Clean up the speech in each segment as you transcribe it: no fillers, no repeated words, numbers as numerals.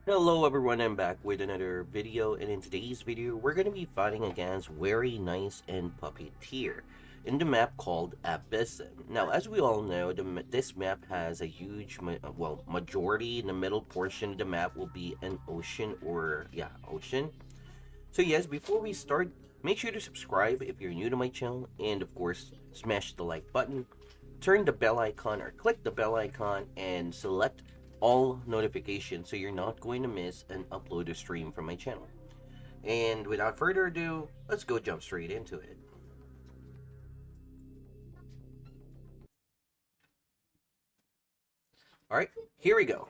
Hello everyone, I'm back with another video, and in today's video we're going to be fighting against Very Nice and Puppeteer in the map called E.B.S.G. Now, as we all know, this map has a huge majority in the middle portion of the map will be an ocean, or ocean. So yes, before we start, make sure to subscribe if you're new to my channel, and of course smash the like button, turn the bell icon or click the bell icon, and select all notifications so you're not going to miss an upload or stream from my channel. And without further ado, let's go jump straight into it. Alright, here we go.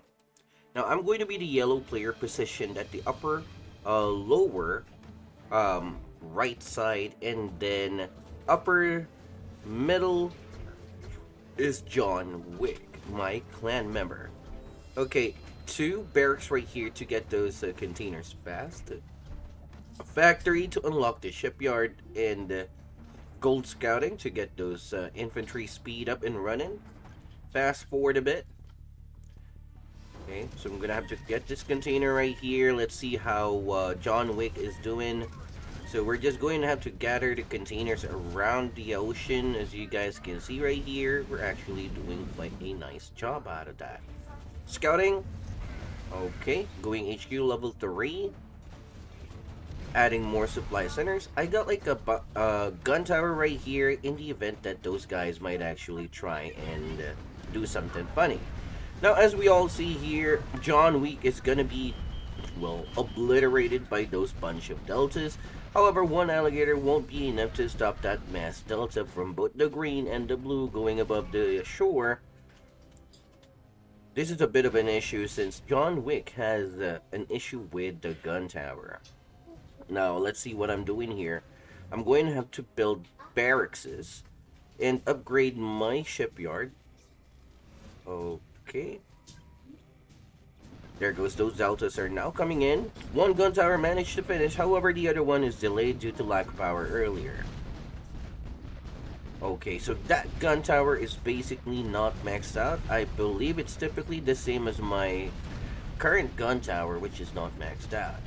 Now I'm going to be the yellow player positioned at the upper, lower, right side, and then upper middle is John Wick, my clan member. Okay, two barracks right here to get those containers fast. A factory to unlock the shipyard, and gold scouting to get those infantry speed up and running. Fast forward a bit. Okay, so I'm gonna have to get this container right here. Let's see how John Wick is doing. So we're just going to have to gather the containers around the ocean. As you guys can see right here, we're actually doing quite a nice job out of that. Scouting. Okay, going HQ level 3. Adding more supply centers. I got like a gun tower right here in the event that those guys might actually try and do something funny. Now, as we all see here, John Wick is gonna be, well, obliterated by those bunch of deltas. However, one alligator won't be enough to stop that mass delta from both the green and the blue going above the shore. This is a bit of an issue since John Wick has an issue with the gun tower. Now, let's see what I'm doing here. I'm going to have to build barracks and upgrade my shipyard. Okay. There goes, those deltas are now coming in. One gun tower managed to finish, however the other one is delayed due to lack of power earlier. Okay, so that gun tower is basically not maxed out. I believe it's typically the same as my current gun tower, which is not maxed out.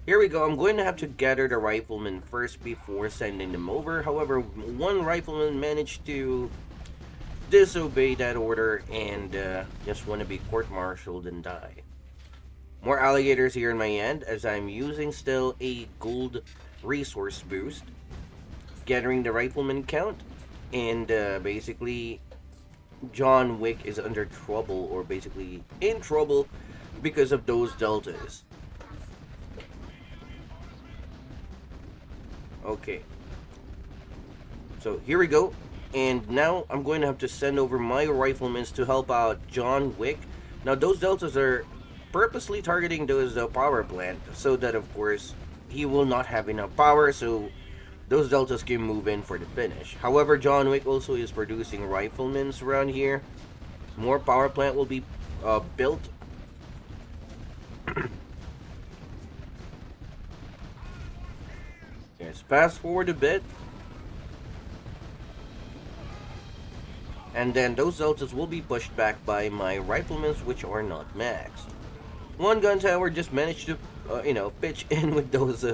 Here we go. I'm going to have to gather the riflemen first before sending them over. However, one rifleman managed to disobey that order and just want to be court-martialed and die. More alligators here in my end as I'm using still a gold resource boost. Gathering the rifleman count, and basically John Wick is under trouble, or basically in trouble, because of those deltas. Okay, so here we go, and now I'm going to have to send over my riflemen to help out John Wick. Now those deltas are purposely targeting those power plant so that of course he will not have enough power, so those deltas can move in for the finish. However, John Wick also is producing riflemen around here. More power plant will be built. Yes, fast forward a bit. And then those deltas will be pushed back by my riflemen, which are not maxed. One gun tower just managed to, pitch in with those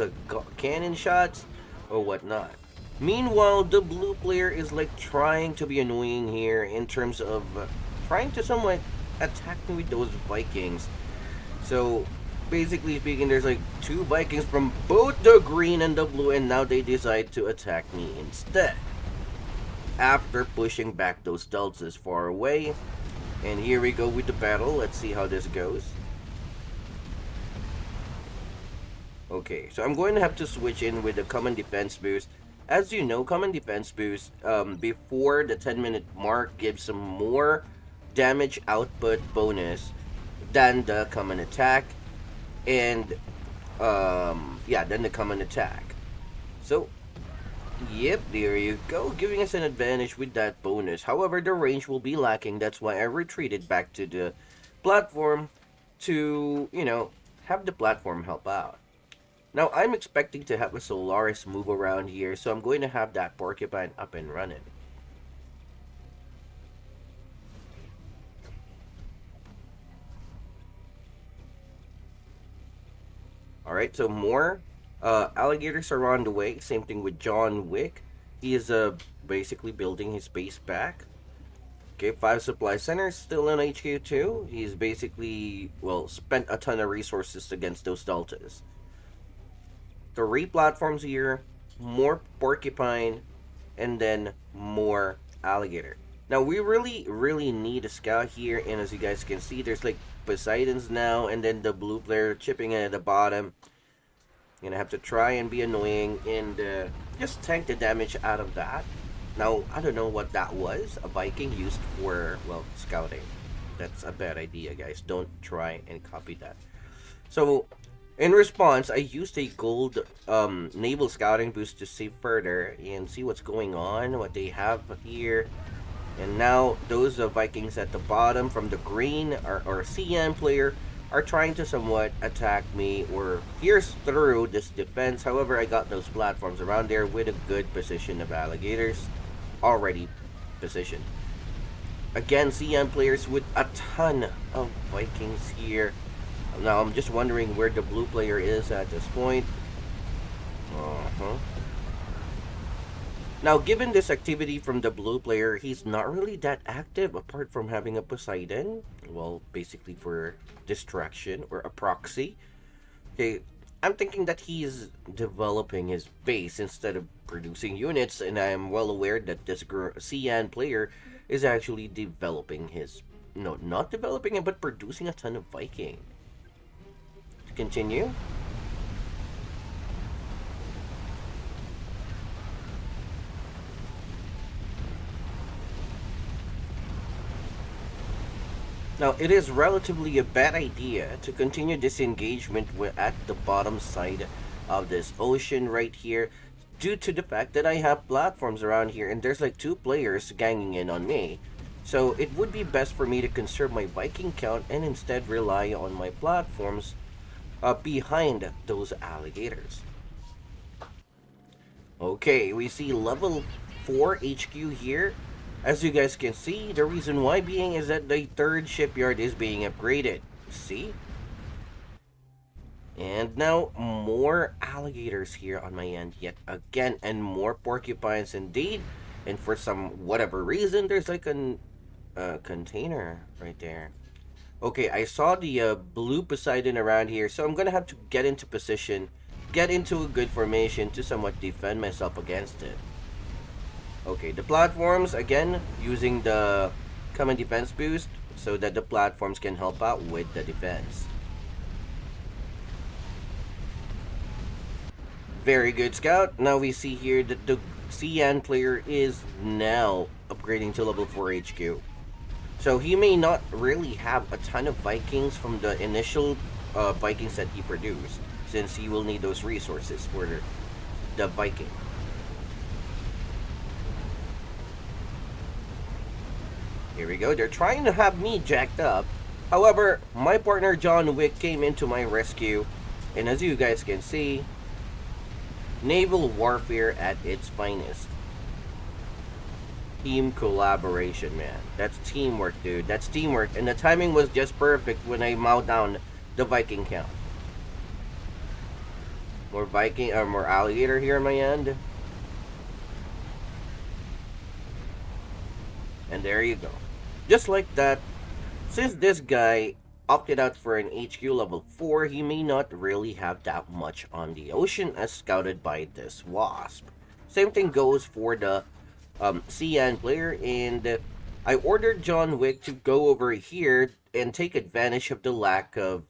cannon shots or whatnot. Meanwhile, the blue player is like trying to be annoying here in terms of trying to somewhat attack me with those Vikings. So, basically speaking, there's like two Vikings from both the green and the blue, and now they decide to attack me instead. After pushing back those deltas far away. And here we go with the battle. Let's see how this goes. Okay, so I'm going to have to switch in with the common defense boost. As you know, common defense boost before the 10-minute mark gives some more damage output bonus than the common attack. And than the common attack. So yep, there you go, giving us an advantage with that bonus. However, the range will be lacking. That's why I retreated back to the platform to, have the platform help out. Now, I'm expecting to have a Solaris move around here, so I'm going to have that Porcupine up and running. Alright, so more alligators are on the way. Same thing with John Wick. He is basically building his base back. Okay, 5 supply centers still in HQ2. He's basically, well, spent a ton of resources against those deltas. 3 platforms here, more porcupine, and then more alligator. Now, we really need a scout here, and as you guys can see, there's like Poseidons now, and then the blue player chipping in at the bottom. Gonna have to try and be annoying and just tank the damage out of that. Now, I don't know what that was. A Viking used for, well, scouting. That's a bad idea, guys. Don't try and copy that. So, in response, I used a gold naval scouting boost to see further and see what's going on, what they have here. And now, those Vikings at the bottom from the green, or CN player, are trying to somewhat attack me or pierce through this defense. However, I got those platforms around there with a good position of alligators already positioned. Again, CN players with a ton of Vikings here. Now, I'm just wondering where the blue player is at this point. Now, given this activity from the blue player, he's not really that active apart from having a Poseidon. Well, basically for distraction or a proxy. Okay, I'm thinking that he's developing his base instead of producing units, and I'm well aware that this CN player is actually developing his... No, not developing it, but producing a ton of Viking. To continue. Now, it is relatively a bad idea to continue this engagement at the bottom side of this ocean right here due to the fact that I have platforms around here and there's like 2 players ganging in on me. So it would be best for me to conserve my Viking count and instead rely on my platforms behind those alligators. Okay, we see level 4 HQ here. As you guys can see, the reason why being is that the 3rd shipyard is being upgraded. See? And now, more alligators here on my end yet again, and more porcupines indeed. And for some whatever reason, there's like a container right there. Okay, I saw the blue Poseidon around here, so I'm gonna have to get into position, get into a good formation to somewhat defend myself against it. Okay, the platforms, again, using the common defense boost so that the platforms can help out with the defense. Very good scout. Now we see here that the CN player is now upgrading to level 4 HQ. So he may not really have a ton of Vikings from the initial Vikings that he produced, since he will need those resources for the Viking. Here we go. They're trying to have me jacked up. However, my partner John Wick came into my rescue. And as you guys can see, naval warfare at its finest. Team collaboration, man. That's teamwork, dude. That's teamwork. And the timing was just perfect when I mowed down the Viking count. More Viking, or more alligator here on my end. And there you go. Just like that, since this guy opted out for an HQ level 4, he may not really have that much on the ocean as scouted by this wasp. Same thing goes for the CN player, and I ordered John Wick to go over here and take advantage of the lack of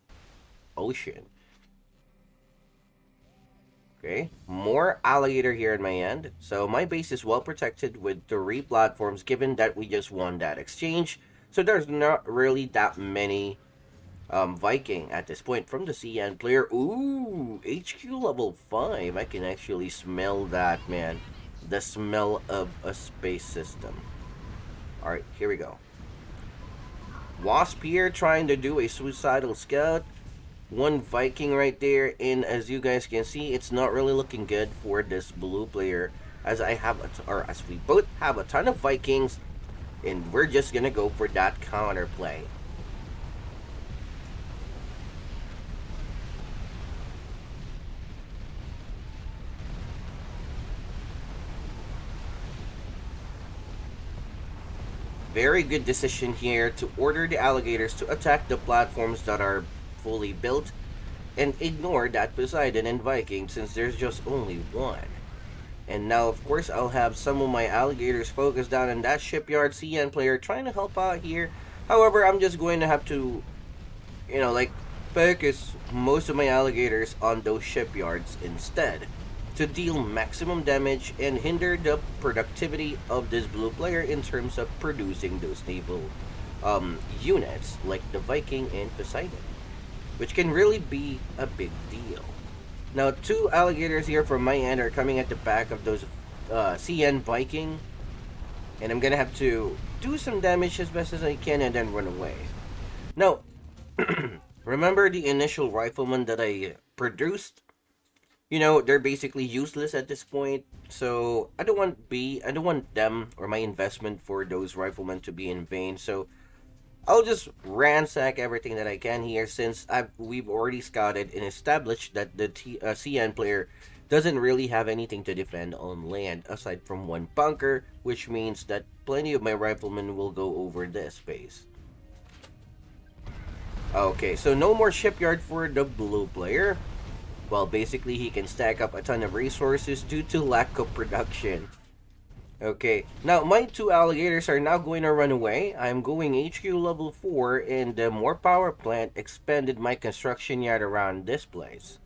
ocean. Okay, more alligator here in my end. So my base is well protected with 3 platforms given that we just won that exchange. So there's not really that many Viking at this point from the CN player. Ooh, HQ level 5. I can actually smell that, man. The smell of a space system. Alright, here we go. Wasp here trying to do a suicidal scout. 1 Viking right there, and as you guys can see, it's not really looking good for this blue player, as I have as we both have a ton of Vikings, and we're just gonna go for that counter play. very good decision here to order the alligators to attack the platforms that are fully built and ignore that Poseidon and Viking since there's just only one. And now, of course, I'll have some of my alligators focused down on that shipyard CN player trying to help out here. However, I'm just going to have to, like, focus most of my alligators on those shipyards instead to deal maximum damage and hinder the productivity of this blue player in terms of producing those naval units like the Viking and Poseidon, which can really be a big deal. Now, two alligators here from my end are coming at the back of those CN Viking, and I'm gonna have to do some damage as best as I can and then run away. Now, remember the initial riflemen that I produced? They're basically useless at this point, so I don't want them or my investment for those riflemen to be in vain. So I'll just ransack everything that I can here since we've already scouted and established that the CN player doesn't really have anything to defend on land aside from one bunker, which means that plenty of my riflemen will go over this space. Okay, so no more shipyard for the blue player. Well, basically he can stack up a ton of resources due to lack of production. Okay, now my two alligators are now going to run away. I'm going HQ level 4 and the more power plant expanded my construction yard around this place.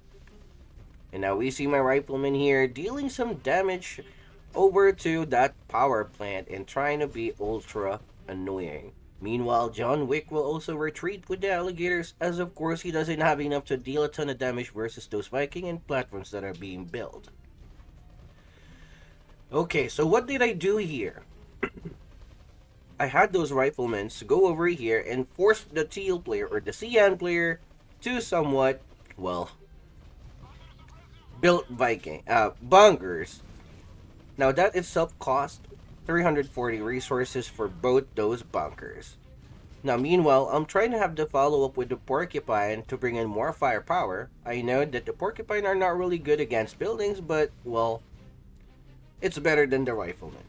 And now we see my rifleman here dealing some damage over to that power plant and trying to be ultra annoying. Meanwhile, John Wick will also retreat with the alligators as of course he doesn't have enough to deal a ton of damage versus those Viking and platforms that are being built. Okay, so what did I do here? I had those riflemen go over here and force the teal player or the CN player to somewhat, well, built Viking bunkers. Now that itself cost 340 resources for both those bunkers. Now meanwhile, I'm trying to have the follow up with the porcupine to bring in more firepower. I know that the porcupine are not really good against buildings, but well, it's better than the rifleman.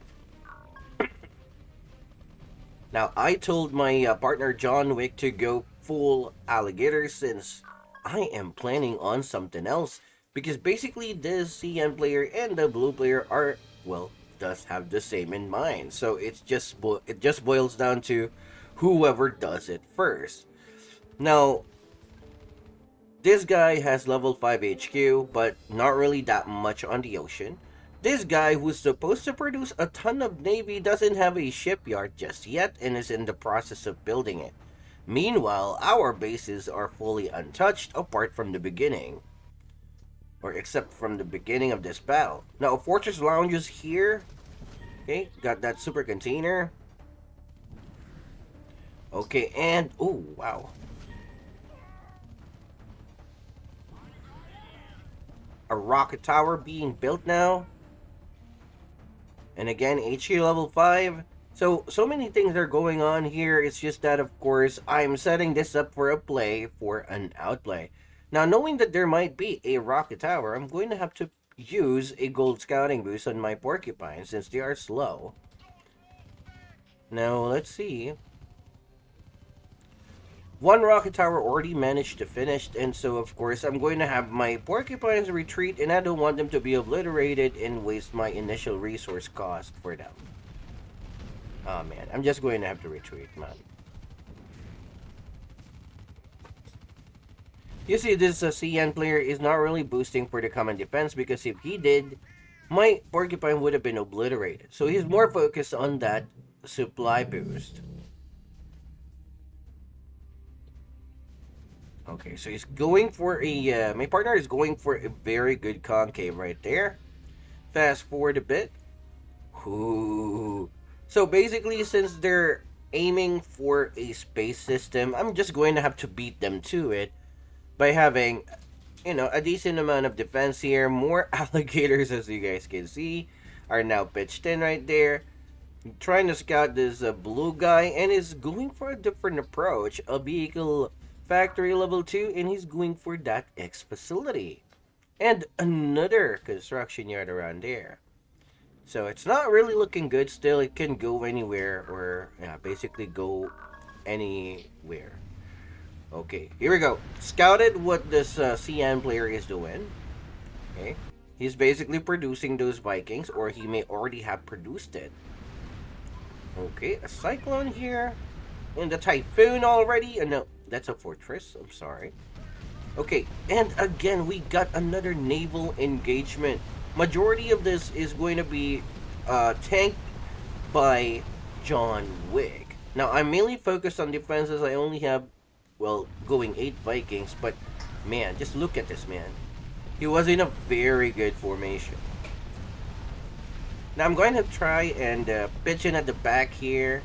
Now, I told my partner John Wick to go full alligator since I am planning on something else. Because basically, this CN player and the blue player are, well, does have the same in mind. So it just boils down to whoever does it first. Now, this guy has level 5 HQ, but not really that much on the ocean. This guy, who's supposed to produce a ton of navy, doesn't have a shipyard just yet and is in the process of building it. Meanwhile, our bases are fully untouched apart from the beginning. Or except from the beginning of this battle. Now, Fortress Lounge is here. Okay, got that super container. Okay, and, oh, wow. A rocket tower being built now. And again, HQ level 5. So many things are going on here. It's just that, of course, I'm setting this up for a play for an outplay. Now, knowing that there might be a rocket tower, I'm going to have to use a gold scouting boost on my porcupine since they are slow. Now, let's see. One rocket tower already managed to finish, and so of course I'm going to have my porcupines retreat, and I don't want them to be obliterated and waste my initial resource cost for them. Oh man, I'm just going to have to retreat, man. You see, this CN player is not really boosting for the common defense because if he did, my porcupine would have been obliterated. So he's more focused on that supply boost. Okay, so he's going for a, my partner is going for a very good concave right there. Fast forward a bit. Ooh. So basically, since they're aiming for a space system, I'm just going to have to beat them to it by having, a decent amount of defense here. More alligators, as you guys can see, are now pitched in right there. I'm trying to scout this blue guy and is going for a different approach. A vehicle factory level 2, and he's going for that X facility. And another construction yard around there. So it's not really looking good still. It can go anywhere or yeah, basically go anywhere. Okay, here we go. Scouted what this CN player is doing. Okay, he's basically producing those Vikings, or he may already have produced it. Okay, a cyclone here, and the typhoon already. No, that's a fortress. I'm sorry. Okay, and again we got another naval engagement. Majority of this is going to be tanked by John Wick. Now I'm mainly focused on defenses. I only have, well, going 8 Vikings, but man, just look at this man. He was in a very good formation. Now I'm going to try and pitch in at the back here.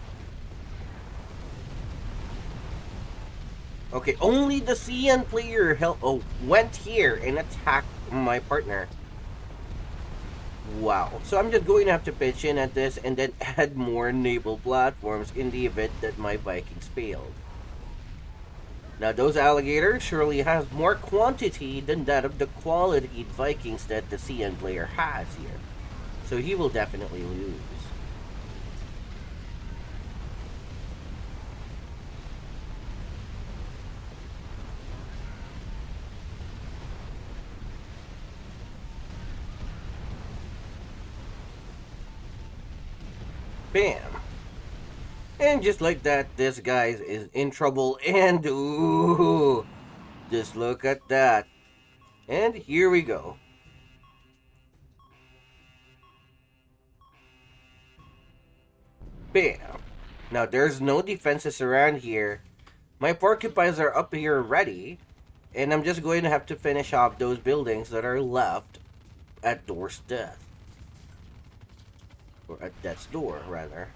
Okay, only the CN player went here and attacked my partner. Wow. So I'm just going to have to pitch in at this and then add more naval platforms in the event that my Vikings failed. Now those alligators surely have more quantity than that of the quality Vikings that the CN player has here. So he will definitely lose. Bam. And just like that, this guy is in trouble. And ooh, just look at that. And here we go. Bam. Now there's no defenses around here. My porcupines are up here ready. And I'm just going to have to finish off those buildings that are left at Door's death. Or at death's door, rather.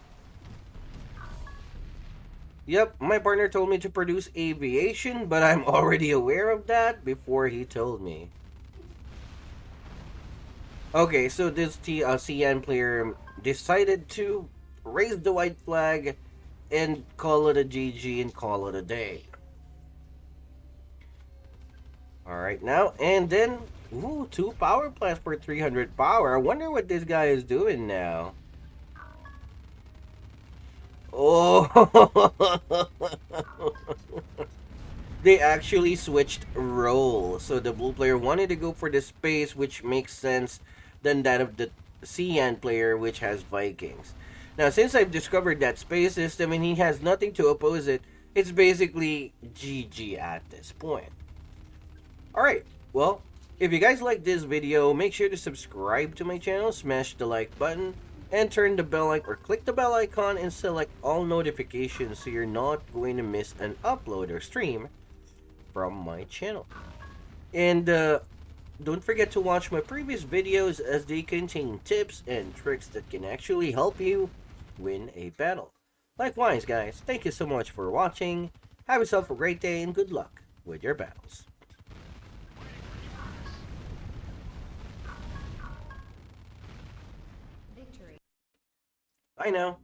Yep, my partner told me to produce aviation, but I'm already aware of that before he told me. Okay, so this CN player decided to raise the white flag and call it a GG and call it a day. Alright now, and then, ooh, 2 power plants for 300 power. I wonder what this guy is doing now. Oh, they actually switched roles. So the blue player wanted to go for the space, which makes sense than that of the CN player, which has Vikings. Now, since I've discovered that space system and he has nothing to oppose it, it's basically GG at this point. Alright, well, if you guys like this video, make sure to subscribe to my channel, smash the like button, and turn the bell icon or click the bell icon and select all notifications so you're not going to miss an upload or stream from my channel. And don't forget to watch my previous videos as they contain tips and tricks that can actually help you win a battle. Likewise, guys, thank you so much for watching. Have yourself a great day and good luck with your battles. Victory. Bye now.